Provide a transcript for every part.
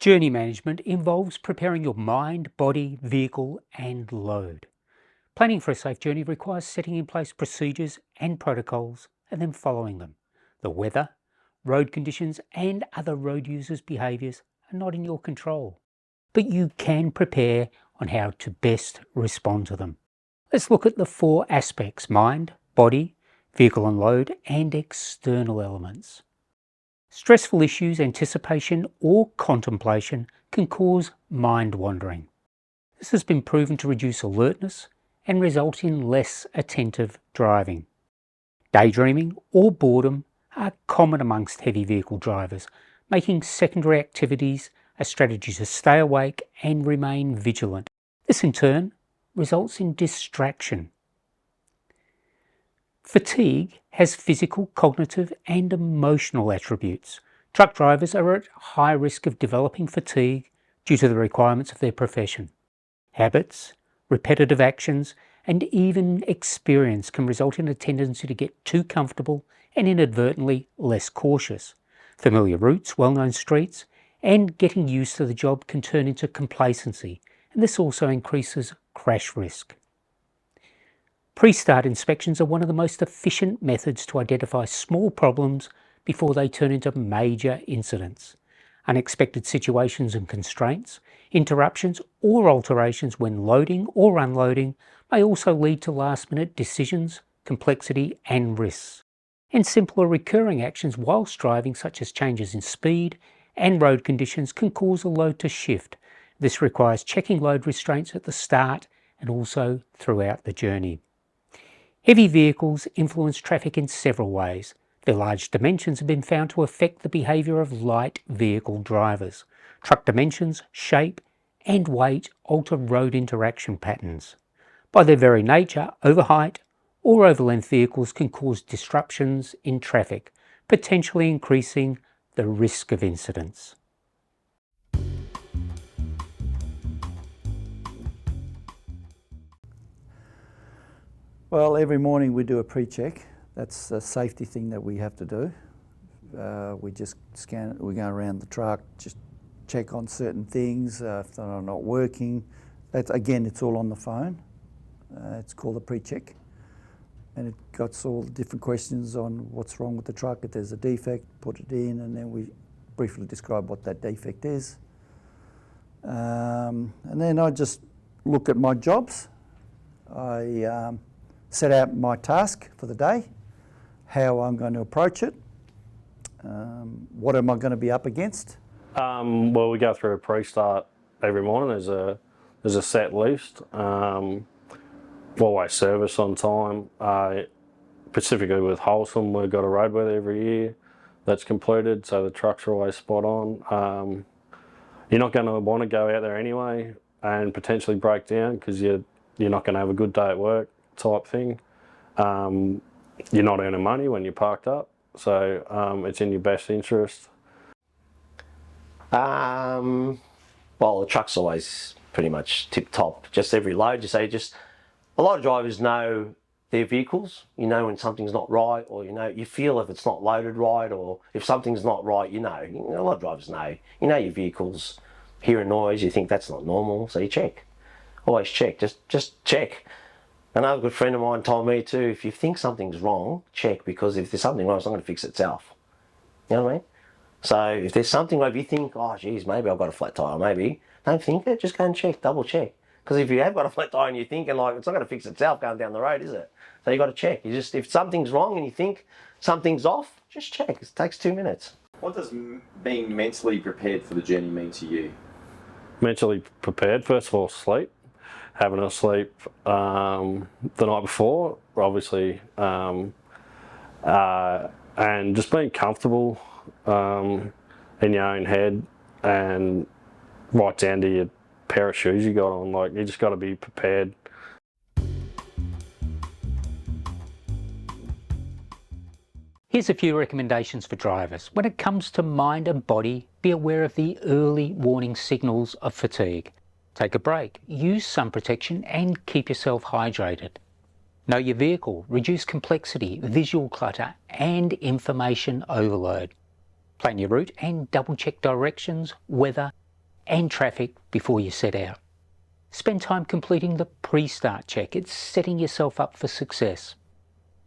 Journey management involves preparing your mind, body, vehicle, and load. Planning for a safe journey requires setting in place procedures and protocols and then following them. The weather, road conditions, and other road users' behaviours are not in your control, but you can prepare on how to best respond to them. Let's look at the four aspects: mind, body, vehicle and load, and external elements. Stressful issues, anticipation, or contemplation can cause mind wandering. This has been proven to reduce alertness and result in less attentive driving. Daydreaming or boredom are common amongst heavy vehicle drivers, making secondary activities a strategy to stay awake and remain vigilant. This in turn results in distraction. Fatigue has physical, cognitive, and emotional attributes. Truck drivers are at high risk of developing fatigue due to the requirements of their profession. Habits, repetitive actions, and even experience can result in a tendency to get too comfortable and inadvertently less cautious. Familiar routes, well-known streets, and getting used to the job can turn into complacency, and this also increases crash risk. Pre-start inspections are one of the most efficient methods to identify small problems before they turn into major incidents. Unexpected situations and constraints, interruptions or alterations when loading or unloading may also lead to last-minute decisions, complexity and risks. And simpler recurring actions whilst driving, such as changes in speed and road conditions, can cause a load to shift. This requires checking load restraints at the start and also throughout the journey. Heavy vehicles influence traffic in several ways. Their large dimensions have been found to affect the behaviour of light vehicle drivers. Truck dimensions, shape and weight alter road interaction patterns. By their very nature, overheight or overlength vehicles can cause disruptions in traffic, potentially increasing the risk of incidents. Well, every morning we do a pre-check. That's a safety thing that we have to do. We just scan it, we go around the truck, just check on certain things if they're not working. Again, it's all on the phone. It's called a pre-check. And it got all the different questions on what's wrong with the truck. If there's a defect, put it in, and then we briefly describe what that defect is. And then I just look at my jobs. I set out my task for the day, how I'm going to approach it, what am I going to be up against. Well, we go through a pre-start every morning. There's a set list. Always service on time. Specifically with Wholesome, we've got a roadweather every year that's completed, so the trucks are always spot on. You're not going to want to go out there anyway and potentially break down because you're not going to have a good day at work type thing. You're not earning money when you're parked up, so it's in your best interest. Well, the truck's always pretty much tip-top. Just every load, a lot of drivers know their vehicles. You know when something's not right, or you feel if it's not loaded right, or if something's not right, a lot of drivers know. You know your vehicles, hear a noise, you think that's not normal, so you check. Always check, just check. Another good friend of mine told me too, if you think something's wrong, check, because if there's something wrong, it's not going to fix itself. You know what I mean? So if there's something where you think, oh geez, maybe I've got a flat tyre, maybe, don't think it, just go and check, double check. Because if you have got a flat tyre and you're thinking like, it's not going to fix itself going down the road, is it? So you got to check. If something's wrong and you think something's off, just check. It takes 2 minutes. What does being mentally prepared for the journey mean to you? Mentally prepared, first of all, sleep. Having a sleep the night before, obviously, and just being comfortable in your own head, and right down to your pair of shoes you got on. Like, you just got to be prepared. Here's a few recommendations for drivers. When it comes to mind and body, be aware of the early warning signals of fatigue. Take a break, use sun protection and keep yourself hydrated. Know your vehicle, reduce complexity, visual clutter and information overload. Plan your route and double check directions, weather and traffic before you set out. Spend time completing the pre-start check. It's setting yourself up for success.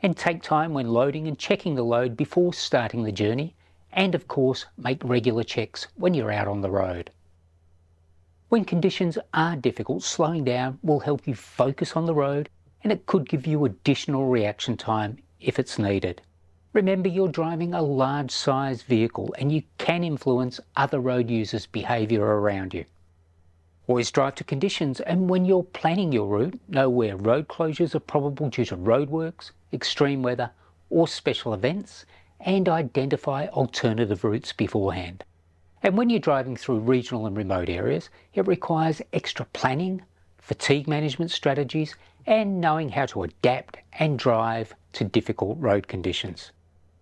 And take time when loading and checking the load before starting the journey, and of course make regular checks when you're out on the road. When conditions are difficult, slowing down will help you focus on the road, and it could give you additional reaction time if it's needed. Remember, you're driving a large size vehicle and you can influence other road users' behaviour around you. Always drive to conditions, and when you're planning your route, know where road closures are probable due to roadworks, extreme weather or special events, and identify alternative routes beforehand. And when you're driving through regional and remote areas, it requires extra planning, fatigue management strategies, and knowing how to adapt and drive to difficult road conditions.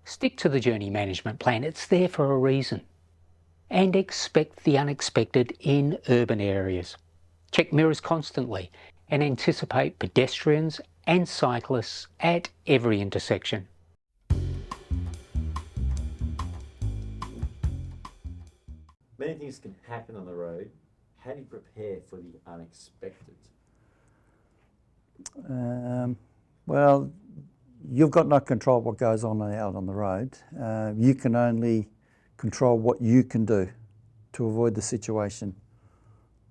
Stick to the journey management plan, it's there for a reason. And expect the unexpected in urban areas. Check mirrors constantly and anticipate pedestrians and cyclists at every intersection. Many things can happen on the road. How do you prepare for the unexpected? Well, you've got no control what goes on out on the road. You can only control what you can do to avoid the situation.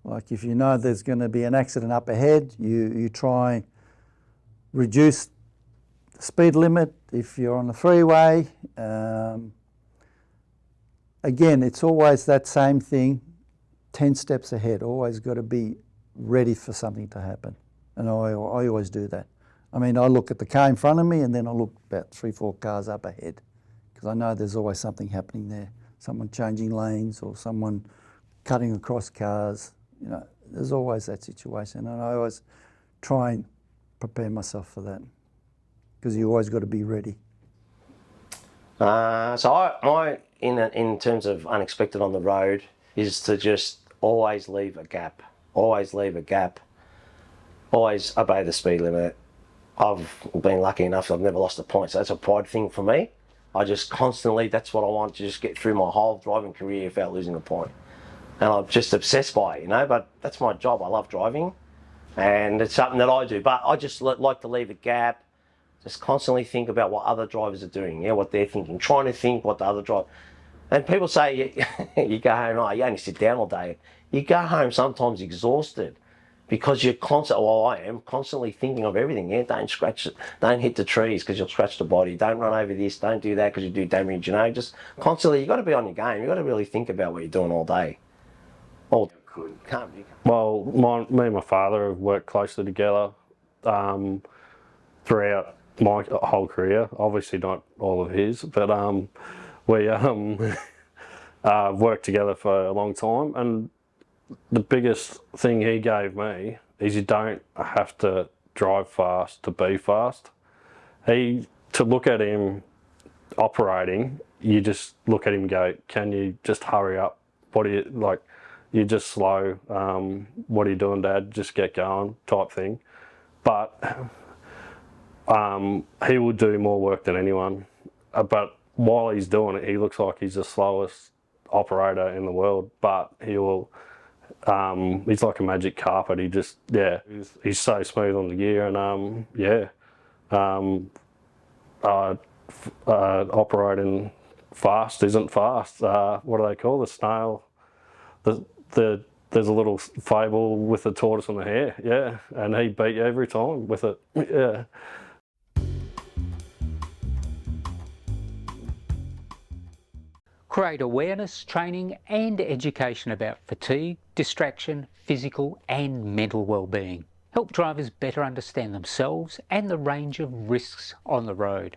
Like if you know there's going to be an accident up ahead, you try reduce the speed limit if you're on the freeway. Again, it's always that same thing, 10 steps ahead, always got to be ready for something to happen. And I always do that. I mean, I look at the car in front of me and then I look about 3-4 cars up ahead, because I know there's always something happening there. Someone changing lanes or someone cutting across cars. You know, there's always that situation, and I always try and prepare myself for that, because you always got to be ready. So in terms of unexpected on the road, is to just always leave a gap. Always leave a gap. Always obey the speed limit. I've been lucky enough I've never lost a point, so that's a pride thing for me. I just constantly, that's what I want, to just get through my whole driving career without losing a point. And I'm just obsessed by it, you know, but that's my job. I love driving and it's something that I do, but I just like to leave a gap, just constantly think about what other drivers are doing, yeah, what they're thinking, trying to think what the other driver. And people say, you go home, oh, you only sit down all day. You go home sometimes exhausted, because you're constantly, well, I am constantly thinking of everything. Yeah, don't scratch it, don't hit the trees because you'll scratch the body. Don't run over this, don't do that because you do damage. You know, just constantly, you got to be on your game. You got to really think about what you're doing all day. Can't be. Well, me and my father have worked closely together throughout my whole career. Obviously, not all of his, but we worked together for a long time. And the biggest thing he gave me is you don't have to drive fast to be fast. To look at him operating, you just look at him and go, can you just hurry up? What do you, like, you're just slow. What are you doing, Dad? Just get going type thing. But he will do more work than anyone. But while he's doing it, he looks like he's the slowest operator in the world, but he will, he's like a magic carpet. He just, yeah, he's so smooth on the gear, and operating fast isn't fast. What do they call the snail? There's a little fable with the tortoise and the hare, yeah, and he beat you every time with it, yeah. Create awareness, training and education about fatigue, distraction, physical and mental well-being. Help drivers better understand themselves and the range of risks on the road.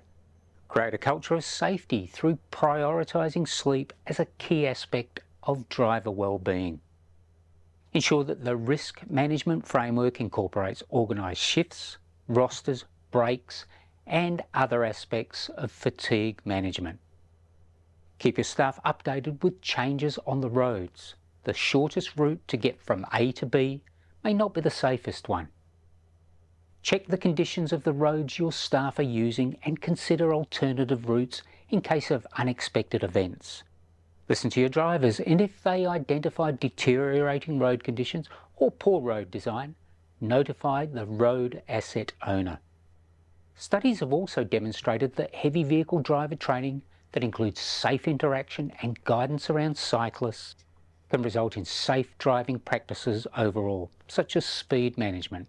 Create a culture of safety through prioritising sleep as a key aspect of driver well-being. Ensure that the risk management framework incorporates organised shifts, rosters, breaks and other aspects of fatigue management. Keep your staff updated with changes on the roads. The shortest route to get from A to B may not be the safest one. Check the conditions of the roads your staff are using and consider alternative routes in case of unexpected events. Listen to your drivers, and if they identify deteriorating road conditions or poor road design, notify the road asset owner. Studies have also demonstrated that heavy vehicle driver training that includes safe interaction and guidance around cyclists can result in safe driving practices overall, such as speed management.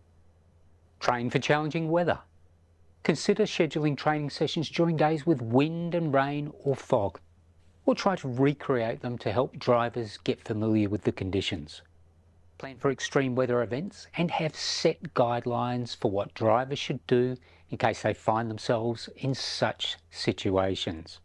Train for challenging weather. Consider scheduling training sessions during days with wind and rain or fog, or try to recreate them to help drivers get familiar with the conditions. Plan for extreme weather events and have set guidelines for what drivers should do in case they find themselves in such situations.